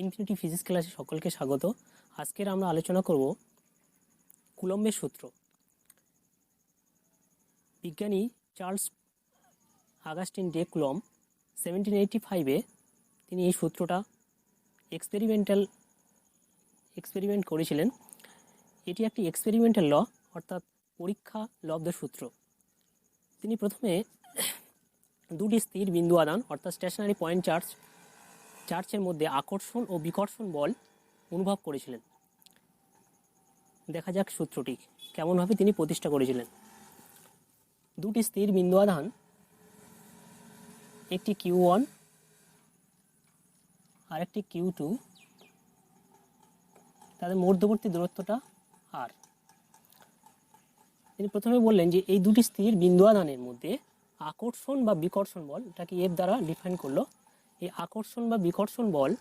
Infinity physics ক্লাসে সকলকে স্বাগত। আজকের আমরা আলোচনা করব কুলম্বের সূত্র। বিজ্ঞানী চার্লস আগাস্টিন ডে কুলম্ব 1785-এ তিনি এই সূত্রটা এক্সপেরিমেন্ট করেছিলেন। এটি একটি এক্সপেরিমেন্টাল ল, অর্থাৎ পরীক্ষা লব্ধ সূত্র। তিনি প্রথমে দুটি স্থির বিন্দু আধান অর্থাৎ স্টেশনারি পয়েন্ট চার্জের মধ্যে আকর্ষণ ও বিকর্ষণ বল অনুভব করেছিলেন। দেখা যাক সূত্রটি কেমনভাবে তিনি প্রতিষ্ঠা করেছিলেন। দুটি স্থির বিন্দু আধান, একটি Q1 আর একটি Q2, তাদের মধ্যবর্তী দূরত্বটা R। তিনি প্রথমে বললেন যে এই দুটি স্থির বিন্দু আধানের মধ্যে আকর্ষণ বা বিকর্ষণ বল, এটাকে F দ্বারা ডিফাইন করলো। এই আকর্ষণ বা বিকর্ষণ বল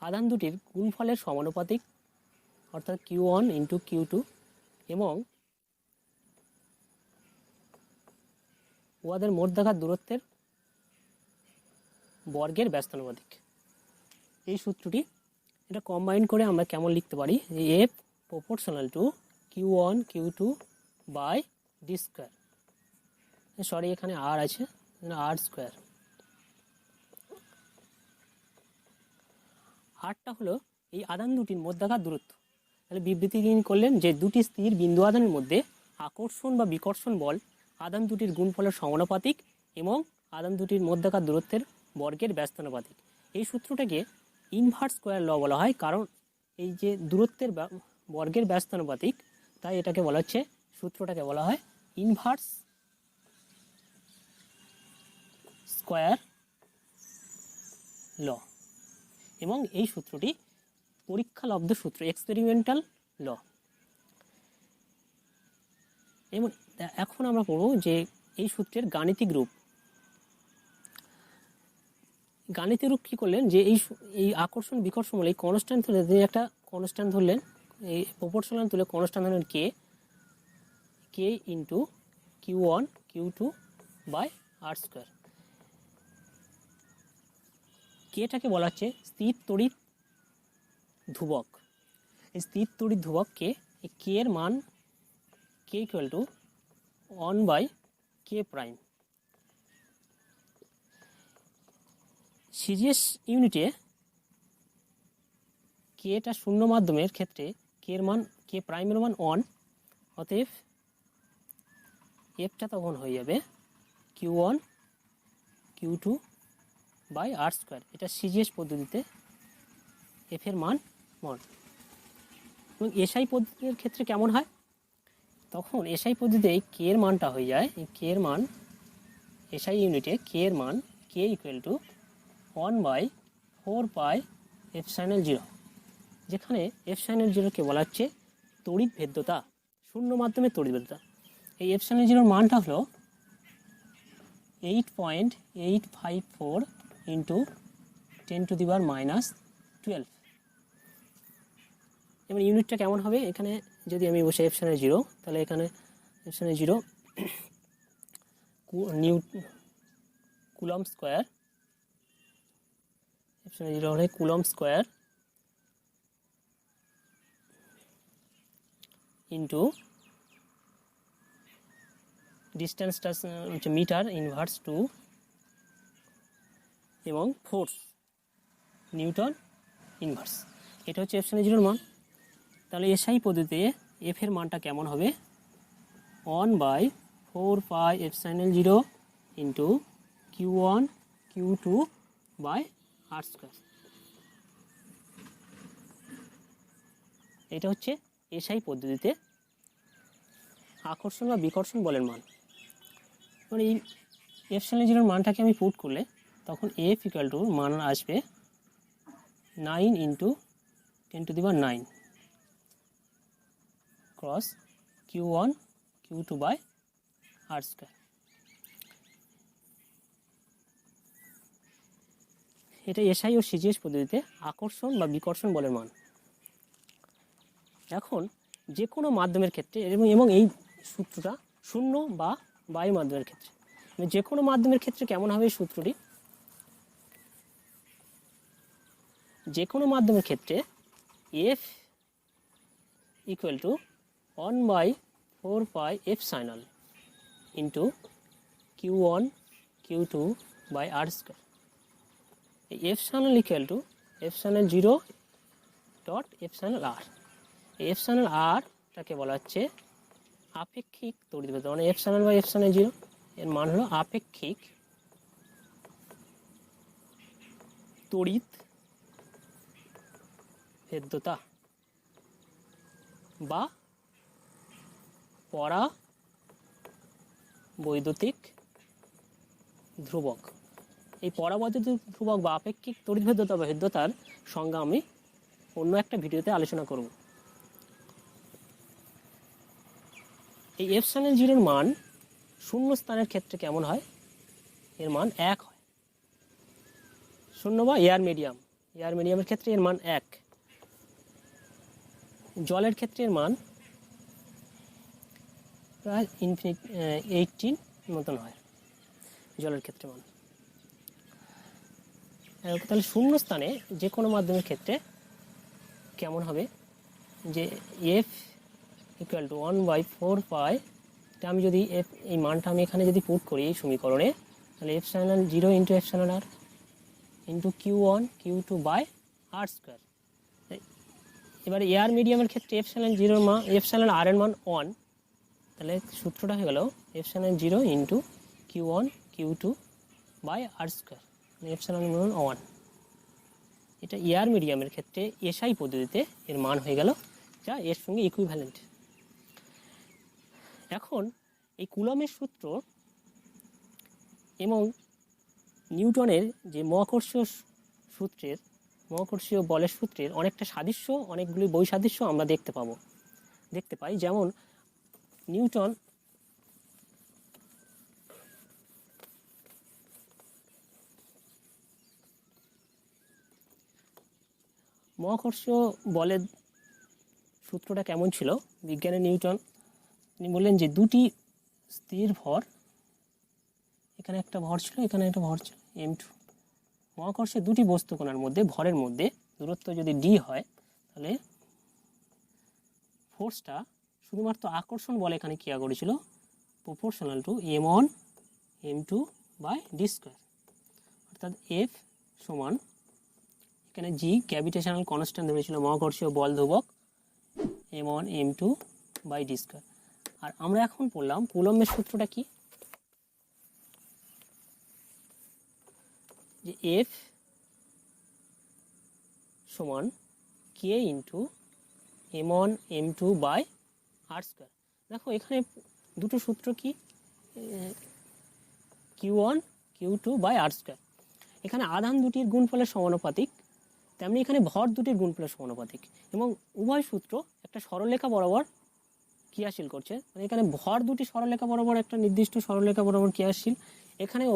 আধান দুটির গুণফলের সমানুপাতিক, অর্থাৎ Q1 ইন্টু Q2, এবং উহাদের মধ্যাকার দূরত্বের বর্গের ব্যস্তানুপাতিক। এই সূত্রটি এটা কম্বাইন করে আমরা কেমন লিখতে পারি, যে F proportional to Q1 Q2 by d square, sorry এখানে R আছে, R স্কোয়ার। আরটা হলো এই আধান দুটির মধ্যাকার দূরত্ব। তাহলে বিবৃতি করলেন যে দুটি স্থির বিন্দু আধানের মধ্যে আকর্ষণ বা বিকর্ষণ বল আধান দুটির গুণফলের সমানুপাতিক এবং আধান দুটির মধ্যাকার দূরত্বের বর্গের ব্যস্তানুপাতিক। এই সূত্রটাকে ইনভার্স স্কোয়ার ল বলা হয়, কারণ এই যে দূরত্বের বর্গের ব্যস্তানুপাতিক, তাই এটাকে বলা হচ্ছে, সূত্রটাকে বলা হয় ইনভার্স স্কোয়ার ল। এবং এই সূত্রটি পরীক্ষালব্ধ সূত্র, এক্সপেরিমেন্টাল ল। এবং এখন আমরা পড়ব যে এই সূত্রের গাণিতিক রূপ। গাণিতিক রূপ কি করলেন, যে এই আকর্ষণ বিকর্ষণ বলে এই কনস্ট্যান্ট ধরলেন, তিনি একটা কনস্ট্যান্ট ধরলেন, এই প্রপোর্শনাল তুলে কনস্ট্যান্ট ধরলেন K into Q1 Q2 by R square. কেটাকে বলা হচ্ছে স্থির তড়িৎ ধ্রুবক। এই স্থির তড়িৎ ধ্রুবক কে, এই কে এর মান K equal to 1/K prime. CGS ইউনিটে কেটা শূন্য মাধ্যমের ক্ষেত্রে কে প্রাইমের মান 1, অতএব এফটা তখন হয়ে যাবে Q1 Q2 by R square. এটা সিজিএস পদ্ধতিতে এফ এর মান 1। এবং এসআই পদ্ধতির ক্ষেত্রে কেমন হয়, তখন এসআই পদ্ধতিতে কে এর মানটা হয়ে যায়, কে এর মান এসআই ইউনিটে কে এর মান K ইকুয়াল টু 1/4πε0, যেখানে ε0কে বলা হচ্ছে তড়িৎ ভেদ্যতা, শূন্য মাধ্যমে তড়িৎ ভেদ্যতা। এই ε0 মানটা হলো 8.854 ইন্টু 10⁻⁻12। এবং ইউনিটটা কেমন হবে, এখানে যদি আমি বসে ε0, তাহলে এখানে ε0 কুলম্ব স্কোয়ার, ε0 হলে কুলম্ব স্কোয়ার ইন্টু ডিস্টেন্সটা হচ্ছে মিটার ইনভার্স 2 এবং ফোর্স নিউটন ইনভার্স। এটা হচ্ছে ε0 মান। তাহলে এসআই পদ্ধতিতে এফ এর মানটা কেমন হবে, 1/4πε0 into Q1 Q2 by R square. এটা হচ্ছে এসআই পদ্ধতিতে আকর্ষণ বা বিকর্ষণ বলের মান। মানে এই ε0 মানটাকে আমি পুট করলে তখন এফ ইকুয়াল টু মান আসবে 9 into 10⁹ cross Q1 Q2 by R square. এটা এসআই ও সিজিএস পদ্ধতিতে আকর্ষণ বা বিকর্ষণ বলের মান। এখন যে কোনো মাধ্যমের ক্ষেত্রে এবং এই সূত্রটা শূন্য বা বায়ু মাধ্যমের ক্ষেত্রে যে কোনো মাধ্যমের ক্ষেত্রে কেমন হবে এই সূত্রটি, যে কোনো মাধ্যমের ক্ষেত্রে F equal to 1/4 pi epsilon into Q1 Q2 by R square. এই epsilon equal to epsilon 0 dot epsilon R. এই এপসাইলন আরটাকে বলা হচ্ছে আপেক্ষিক তড়িৎ ভেদ্যতা, মানে এপসাইলন বাই এপসাইলন 0 এর মান হলো আপেক্ষিক তড়িৎ ভেদ্যতা বা পরাবৈদ্যুতিক ধ্রুবক। এই পরাবৈদ্যুতিক ধ্রুবক বা আপেক্ষিক তড়িৎ ভেদ্যতা বা ভেদ্যতার সংজ্ঞা আমি অন্য একটা ভিডিওতে আলোচনা করব। এই এপসাইলন 0 মান শূন্য স্থানের ক্ষেত্রে কেমন হয়, এর মান 1 হয়। শূন্য বা এয়ার মিডিয়ামের ক্ষেত্রে এর মান 1, জলের ক্ষেত্রে এর মান প্রায় 18 মতন হয় জলের ক্ষেত্রে মান। তাহলে শূন্য স্থানে যে কোনো মাধ্যমের ক্ষেত্রে কেমন হবে, যে এফ ইকুয়াল টু 1/4 পাই, আমি যদি এফ এই মানটা আমি এখানে যদি পুট করি এই সমীকরণে, তাহলে epsilon 0 into epsilon R into Q1 Q2 by R square. এবার এয়ার মিডিয়ামের ক্ষেত্রে এপসাইলন 0 মান, এপসাইলন আর এর মান 1, তাহলে সূত্রটা হয়ে গেল epsilon 0 into Q1 Q2 by R square, epsilon মান 1। এটা এয়ার মিডিয়ামের ক্ষেত্রে এসআই পদ্ধতিতে এর মান হয়ে গেল, যা এর সঙ্গে ইকুইভ্যালেন্ট। এখন এই কুলমের সূত্র এবং নিউটনের যে মহাকর্ষীয় বলের সূত্রের অনেকটা সাদৃশ্য, অনেকগুলি বৈসাদৃশ্য আমরা দেখতে পাই। যেমন নিউটন মহাকর্ষীয় বলের সূত্রটা কেমন ছিল, বিজ্ঞানী নিউটন তিনি বললেন যে দুটি স্থির ভর, এখানে একটা ভর ছিল, এখানে একটা ভর ছিল m2, মহাকর্ষের দুটি বস্তুকণার মধ্যে ভরের মধ্যে দূরত্ব যদি d হয়, তাহলে ফোর্সটা শুধুমাত্র আকর্ষণ বল এখানে ক্রিয়া করেছিল proportional to m1 m2 by d square, অর্থাৎ f সমান এখানে g গ্র্যাভিটেশনাল কনস্ট্যান্ট ধরেছিল মহাকর্ষীয় বল ধ্রুবক m1 m2 by d square. আর আমরা এখন পড়লাম কুলম্বের সূত্রটা কি, যে f সমান k into m1 m2 by R square. দেখো এখানে দুটো সূত্র কি, Q1 Q2 by R square. এখানে আধান দুটির গুণফলের সমানুপাতিক, তেমনি এখানে ভর দুটির গুণফলের সমানুপাতিক, এবং উভয় সূত্র একটা সরলরেখা বরাবর ক্রিয়াশীল করছে। মানে এখানে ভর দুটি সরলরেখা বরাবর একটা নির্দিষ্ট সরলরেখা বরাবর ক্রিয়াশীল, এখানে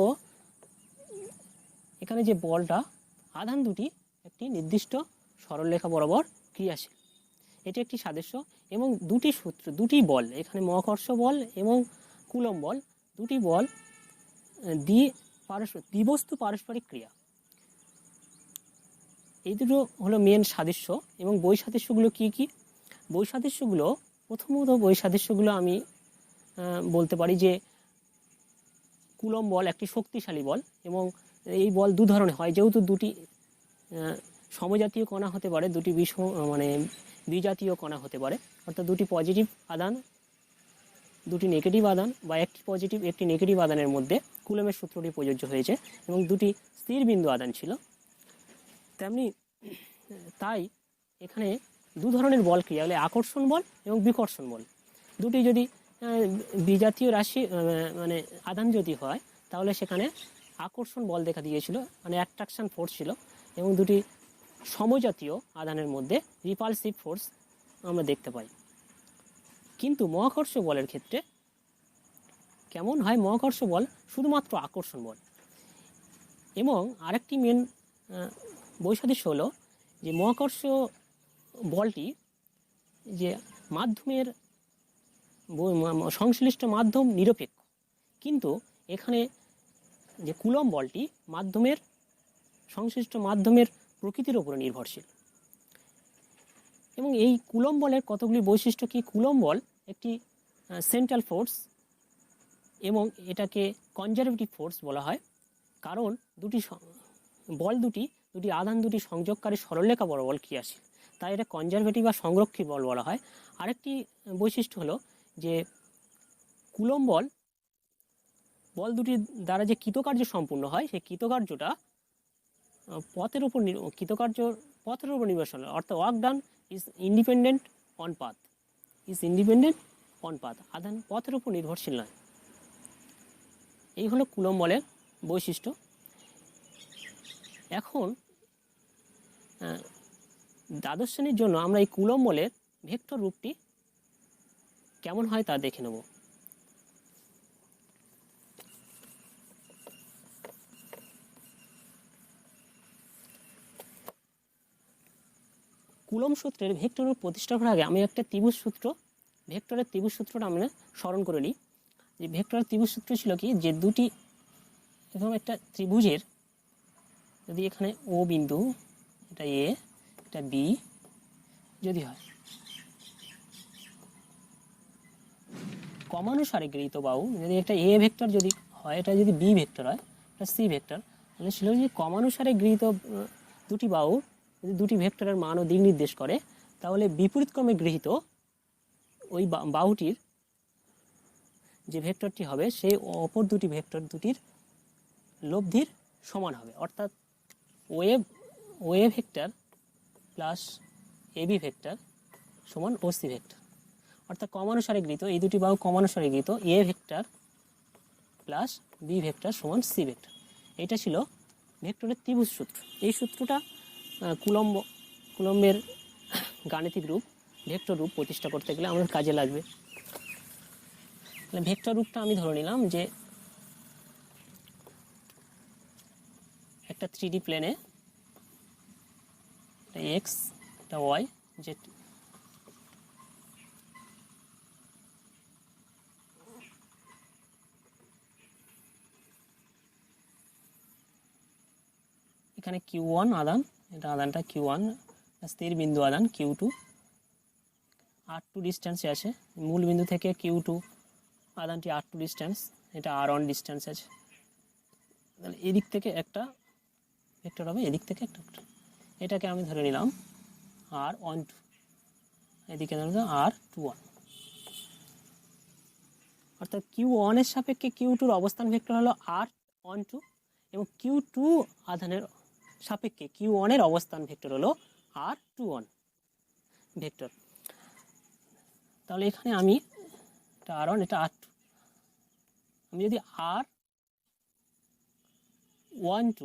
যে বলটা আধান দুটি একটি নির্দিষ্ট সরলরেখা বরাবর ক্রিয়াশীল, এটি একটি সাদৃশ্য। এবং দুটি বল, এখানে মহাকর্ষ বল এবং কুলম্ব বল, দুটি বল দ্বিবস্তু পারস্পরিক ক্রিয়া। এই দুটো হলো মেন সাদৃশ্য। এবং বৈসাদৃশ্যগুলো কি কি, প্রথমত বৈসাদৃশ্যগুলো আমি বলতে পারি যে কুলম্ব বল একটি শক্তিশালী বল, এবং এই বল দু ধরনের হয়, যেহেতু দুটি সমজাতীয় কণা হতে পারে, দুটি বিজাতীয় কণা হতে পারে, অর্থাৎ দুটি পজিটিভ আধান দুটি নেগেটিভ আধান বা একটি পজিটিভ একটি নেগেটিভ আধানের মধ্যে কুলম্বের সূত্রটি প্রযোজ্য হয়েছে, এবং দুটি স্থির বিন্দু আধান ছিল। তাই এখানে দু ধরনের বল ক্রিয়া হলে আকর্ষণ বল এবং বিকর্ষণ বল। দুটি যদি বিজাতীয় রাশি আধান যদি হয়, তাহলে সেখানে আকর্ষণ বল দেখা দিয়েছিল, অ্যাট্রাকশন ফোর্স ছিল, এবং দুটি সমজাতীয় আধানের মধ্যে রিপালসিভ ফোর্স আমরা দেখতে পাই। কিন্তু মহাকর্ষ বলের ক্ষেত্রে কেমন হয়, মহাকর্ষ বল শুধুমাত্র আকর্ষণ বল। এবং আরেকটি মেন বৈসাদৃশ্য হলো যে মহাকর্ষ বলটি যে মাধ্যমের সংশ্লিষ্ট মাধ্যম নিরপেক্ষ, কিন্তু এখানে যে কুলম্ব বলটি মাধ্যমের সংশ্লিষ্ট মাধ্যমের প্রকৃতির উপরে নির্ভরশীল। এবং এই কুলম্ব বলের কতগুলি বৈশিষ্ট্য কি? কুলম্ব বল একটি সেন্ট্রাল ফোর্স এবং এটাকে কনজারভেটিভ ফোর্স বলা হয়, কারণ দুটি আধান দুটি সংযোগকারী সরলরেখা বরাবর ক্রিয়াশীল, তাই এটা কনজারভেটিভ বা সংরক্ষী বল বলা হয়। আরেকটি বৈশিষ্ট্য হলো যে কুলম্ব বল দুটির দ্বারা যে কৃতকার্য সম্পূর্ণ হয়, সেই কৃতকার্যটা পথের উপর নির্ভরশীল, অর্থাৎ work done is independent on path, আধান পথের উপর নির্ভরশীল নয়। এই হলো কুলম্ব বলের বৈশিষ্ট্য। এখন দ্বাদশ শ্রেণীর জন্য আমরা এই কুলম্ব বলের ভেক্টর রূপটি কেমন হয় তা দেখে নেব। কুলম্ব সূত্রের ভেক্টর রূপ প্রতিষ্ঠা করার আগে আমি একটা ভেক্টরের ত্রিভুজ সূত্রটা আমরা স্মরণ করে নিই। যে ভেক্টরের ত্রিভুজ সূত্র ছিল কি, যে দুটি এরকম একটা ত্রিভুজের যদি এখানে ও বিন্দু, এটা এ, এটা বি যদি হয়, কমানুসারে গৃহীত বাহু, যদি একটা এ ভেক্টর যদি হয়, এটা যদি বি ভেক্টর হয়, এটা সি ভেক্টর, তাহলে ছিল যে কমানুসারে গৃহীত দুটি বাহু যদি দুটি ভেক্টরের মান ও দিক নির্দেশ করে, তাহলে বিপরীতক্রমে গৃহীত ওই বাহুটির যে ভেক্টরটি হবে সেই অপর দুটি ভেক্টর দুটির লব্ধির সমান হবে। অর্থাৎ OA vector plus AB vector সমান ওসি ভেক্টর। অর্থাৎ কমানুসারে গৃহীত এই দুটি বাহু কমানুসারে গৃহীত A vector plus B vector সমান সি ভেক্টর। এটা ছিল ভেক্টরের ত্রিভুজ সূত্র। এই সূত্রটা কুলম্বের গাণিতিক রূপ, ভেক্টর রূপ প্রতিষ্ঠা করতে গেলে আমাদের কাজে লাগবে। ভেক্টর রূপটা আমি ধরে নিলাম যে একটা 3D প্লেনে এক্স, এটা ওয়াই, জেড। এখানে Q1 আধান, এটা আধানটা Q1, স্থির বিন্দু আধান Q2, R2 ডিস্টেন্সে আছে মূল বিন্দু থেকে Q2 আধানটি R2 ডিস্টেন্স, এটা R1 ডিস্টেন্স আছে। তাহলে এদিক থেকে একটা ভেক্টর হবে, এদিক থেকে একটা ভেক্টর। এটাকে আমি ধরে নিলাম R12, এদিকে ধরে নিলাম R21। অর্থাৎ Q1 এর সাপেক্ষে Q2 এর অবস্থান ভেক্টর হলো R12 এবং Q2 আধানের সাপেক্ষে Q1 এর অবস্থান ভেক্টর হলো R21 ভেক্টর। তাহলে এখানে আমি এটা R1, এটা R2, আমি যদি R12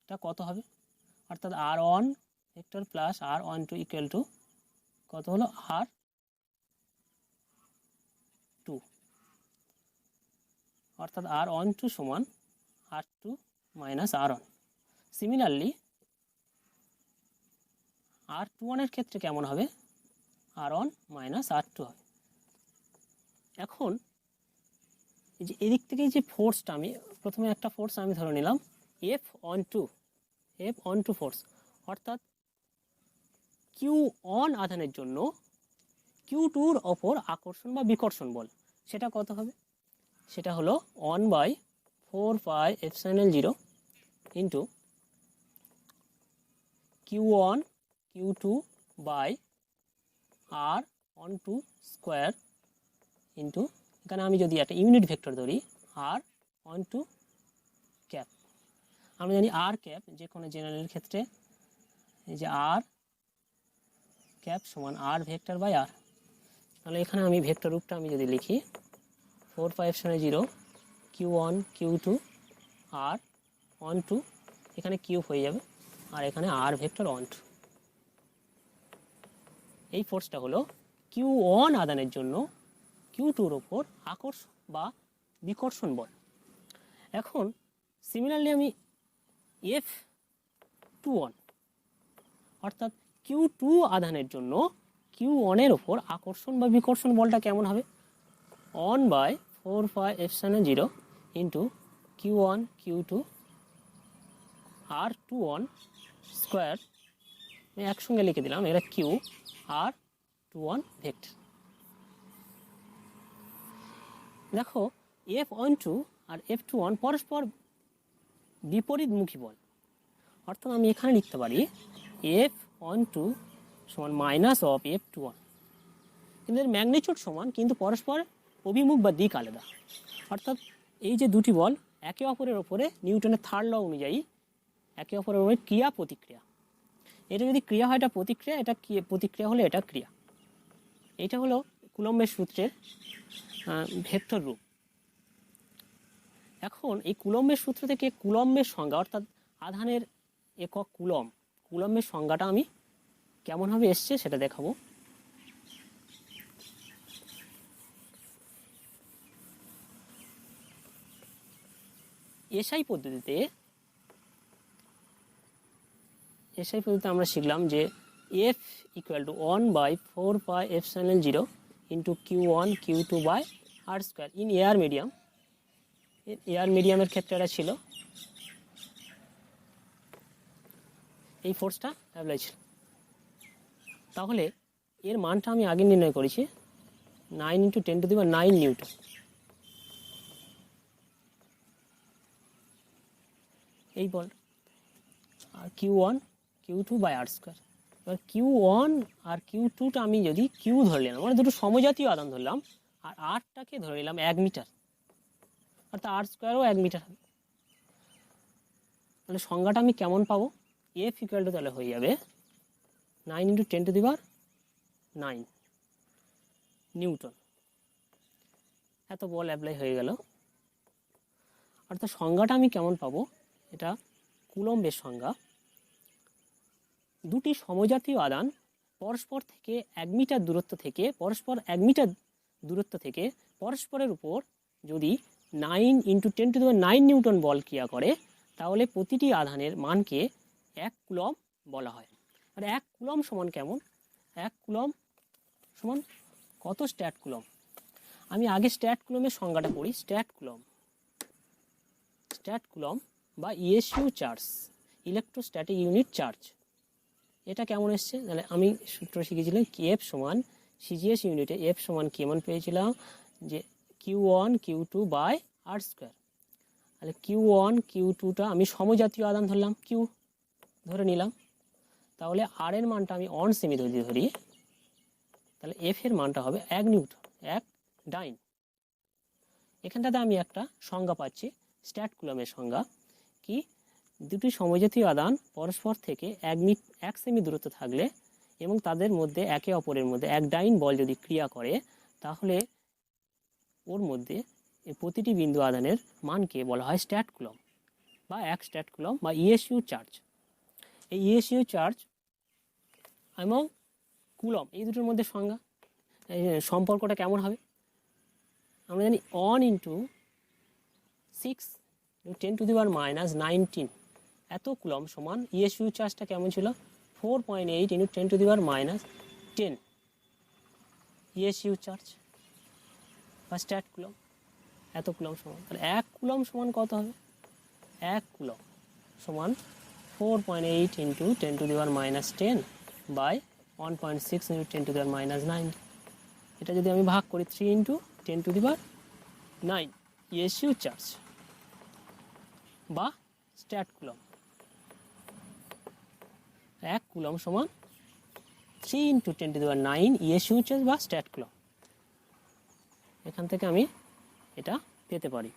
এটা কত হবে, অর্থাৎ R1 vector plus R12 equal to কত হলো R2, অর্থাৎ R12 সমান R2 minus R1। Similarly R21 এর ক্ষেত্রে কেমন হবে, R1 মাইনাস R2 হবে। এখন এই যে এদিক থেকে যে ফোর্সটা, আমি প্রথমে একটা ফোর্স আমি ধরে নিলাম F12 ফোর্স, অর্থাৎ Q1 আধানের জন্য Q2 এর ওপর আকর্ষণ বা বিকর্ষণ বল, সেটা কত হবে, সেটা হলো 1/4πε0 into Q1 Q2 by R12 square into, এখানে আমি যদি একটা ইউনিট ভেক্টর ধরি R12 ক্যাপ, আমরা জানি আর ক্যাপ যে কোনো জেনারেলের ক্ষেত্রে এই যে আর ক্যাপ সমান আর ভেক্টর বাই আর। তাহলে এখানে আমি ভেক্টর রূপটা আমি যদি লিখি 4/0 Q1 Q2 R12, এখানে কিউব হয়ে যাবে আর এখানে আর ভেক্টর 12। এই ফোর্সটা হলো Q1 আধানের জন্য Q2 এর ওপর আকর্ষণ বা বিকর্ষণ বল। এখন সিমিলারলি আমি F21 অর্থাৎ Q2 আধানের জন্য Q1 এর ওপর আকর্ষণ বা বিকর্ষণ বলটা কেমন হবে, 1 by 4 pi epsilon 0 into q1 q2 r21 square আমি একসঙ্গে লিখে দিলাম, এটা কিউ আর 21 ভেক্টর। দেখো F12 আর F21 পরস্পর বিপরীতমুখী বল, অর্থাৎ আমি এখানে লিখতে পারি F12 সমান মাইনাস অফ F21, কিন্তু এর ম্যাগনিটিউড সমান কিন্তু পরস্পর অভিমুখ বা দিক আলাদা। অর্থাৎ এই যে দুটি বল একে অপরের ওপরে নিউটনের থার্ড ল অনুযায়ী একে অপরের ওপরে ক্রিয়া প্রতিক্রিয়া, এটা যদি ক্রিয়া হয় এটা প্রতিক্রিয়া, এটা প্রতিক্রিয়া হলে এটা ক্রিয়া। এটা হলো কুলম্বের সূত্রের ভেক্টর রূপ। এখন এই কুলম্বের সূত্র থেকে কুলম্বের সংজ্ঞা অর্থাৎ আধানের একক কুলম্বের সংজ্ঞাটা আমি কেমনভাবে এসছে সেটা দেখাবো। এসআই পদ্ধতিতে আমরা শিখলাম যে F equal to 1 by 4 pi epsilon 0 into Q1 Q2 by R square in air মিডিয়ামের ক্ষেত্রে এটা ছিল, এই ফোর্সটা অ্যাপ্লাই ছিল। তাহলে এর মানটা আমি আগে নির্ণয় করেছি 9 into 10 to the power 9 Newton. এই বল আর Q1 Q2 by R square. এবার Q1 আর Q2টা আমি যদি কিউ ধরে নিলাম, মানে দুটো সমজাতীয় আধান ধরলাম, আর আরটাকে ধরে নিলাম 1 মিটার, অর্থাৎ আর স্কোয়ারও 1 মিটার হবে। তাহলে সংজ্ঞাটা আমি কেমন পাবো? F ইকুয়াল টু তাহলে হয়ে যাবে 9 into 10 to the power 9 Newton. এত বল অ্যাপ্লাই হয়ে গেল। অর্থাৎ সংজ্ঞাটা আমি কেমন পাবো? এটা কুলম্বের সংজ্ঞা। দুটি সমজাতীয় আধান পরস্পর 1 মিটার দূরত্ব থেকে পরস্পরের উপর যদি 9 into 10 to the power 9 newton বল ক্রিয়া করে, তাহলে প্রতিটি আধানের মানকে 1 কুলম্ব বলা হয়। আর 1 কুলম্ব সমান কেমন? 1 কুলম্ব সমান কত স্ট্যাট কুলম্ব? আমি আগে স্ট্যাট কুলম্বের সংজ্ঞাটা পড়ি। স্ট্যাট কুলম্ব বা ESU charge, electrostatic unit charge, এটা কেমন এসছে? তাহলে আমি সূত্র শিখেছিলাম কি এফ সমান সিজিএস ইউনিটে এফ সমান কেমন পেয়েছিলাম যে Q1 Q2 by R square. তাহলে Q1 Q2টা আমি সমজাতীয় আধান ধরলাম, কিউ ধরে নিলাম। তাহলে আর এর মানটা আমি 1 সেমি ধরি, তাহলে এফ এর মানটা হবে 1 নিউটন, 1 ডাইন। এখানটাতে আমি একটা সংজ্ঞা পাচ্ছি, স্ট্যাট কুলম্বের সংজ্ঞা কি? দুটি সমজাতীয় আধান পরস্পর থেকে 1 সেমি দূরত্ব থাকলে এবং তাদের মধ্যে একে অপরের মধ্যে 1 ডাইন বল যদি ক্রিয়া করে, তাহলে ওর মধ্যে প্রতিটি বিন্দু আধানের মানকে বলা হয় স্ট্যাট কুলম্ব বা 1 স্ট্যাট কুলম্ব বা ইএসইউ চার্জ। এই ইএসইউ চার্জ এবং কুলম্ব এই দুটোর মধ্যে সংজ্ঞা সম্পর্কটা কেমন হবে? আমরা জানি 1 into 6 10 to the power minus 19 এত কুলম্ব সমান ইএসইউ চার্জটা কেমন ছিল? 4.8 into 10 to the power minus 10 ESU charge বা স্ট্যাট কুলম্ব, এত কুলম্ব সমান। তাহলে 1 কুলম্ব সমান কত হবে? 1 কুলম্ব সমান 4.8 into 10 to the power minus 10 by 1.6 into 10 to the power minus 9। এটা যদি আমি ভাগ করি 3 into 10 to the power 9 ESU charge বা স্ট্যাট কুলম্ব। 1 কুলম্ব সমান 3 into 10 to the power 9 ESU charge বা স্ট্যাট কুলম্ব। এখান থেকে আমি এটা পেতে পারি।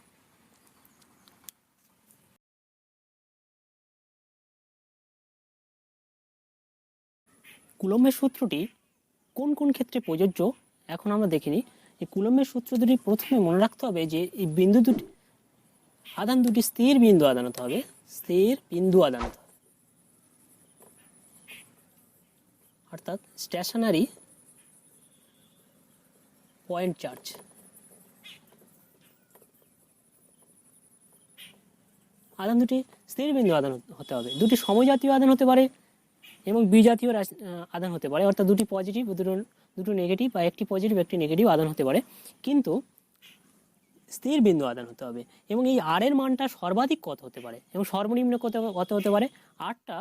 কুলম্বের সূত্রটি কোন কোন ক্ষেত্রে প্রযোজ্য এখন আমরা দেখিনি। এই কুলম্বের সূত্র দুটি প্রথমে মনে রাখতে হবে যে এই আধান দুটি স্থির বিন্দু আধান হতে হবে, অর্থাৎ স্টেশনারি পয়েন্ট চার্জ। আধান দুটি স্থির বিন্দু আধান হতে হবে, দুটি সমজাতীয় আধান হতে পারে এবং বিজাতীয় আধান হতে পারে, অর্থাৎ দুটি পজিটিভ দুটো নেগেটিভ বা একটি পজিটিভ একটি নেগেটিভ আধান হতে পারে। কিন্তু স্থির বিন্দু আধান হতে হবে এবং এই আর এর মানটা সর্বাধিক কত হতে পারে এবং সর্বনিম্ন কত হতে পারে। আরটা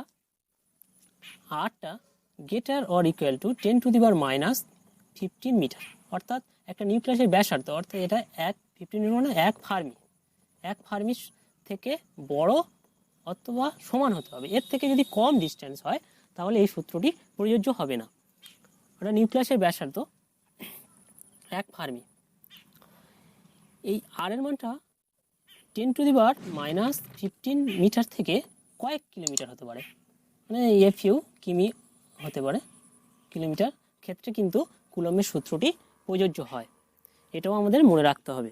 greater or equal to 10⁻⁻15 metre, অর্থাৎ একটা নিউক্লিয়াসের ব্যাসার্ধ, অর্থাৎ এটা 15 মানে 1 ফার্মি থেকে বড় অথবা সমান হতে হবে। এর থেকে যদি কম ডিস্টেন্স হয় তাহলে এই সূত্রটি প্রযোজ্য হবে না। অর্থাৎ নিউক্লিয়াসের ব্যাসার্ধ 1 ফার্মি, এই আর এর মানটা 10⁻⁻15 মিটার থেকে কয়েক কিলোমিটার হতে পারে, মানে ফিউ কিমি হতে পারে। কিলোমিটার ক্ষেত্রে কিন্তু কুলম্বের সূত্রটি প্রযোজ্য হয়, এটাও আমাদের মনে রাখতে হবে।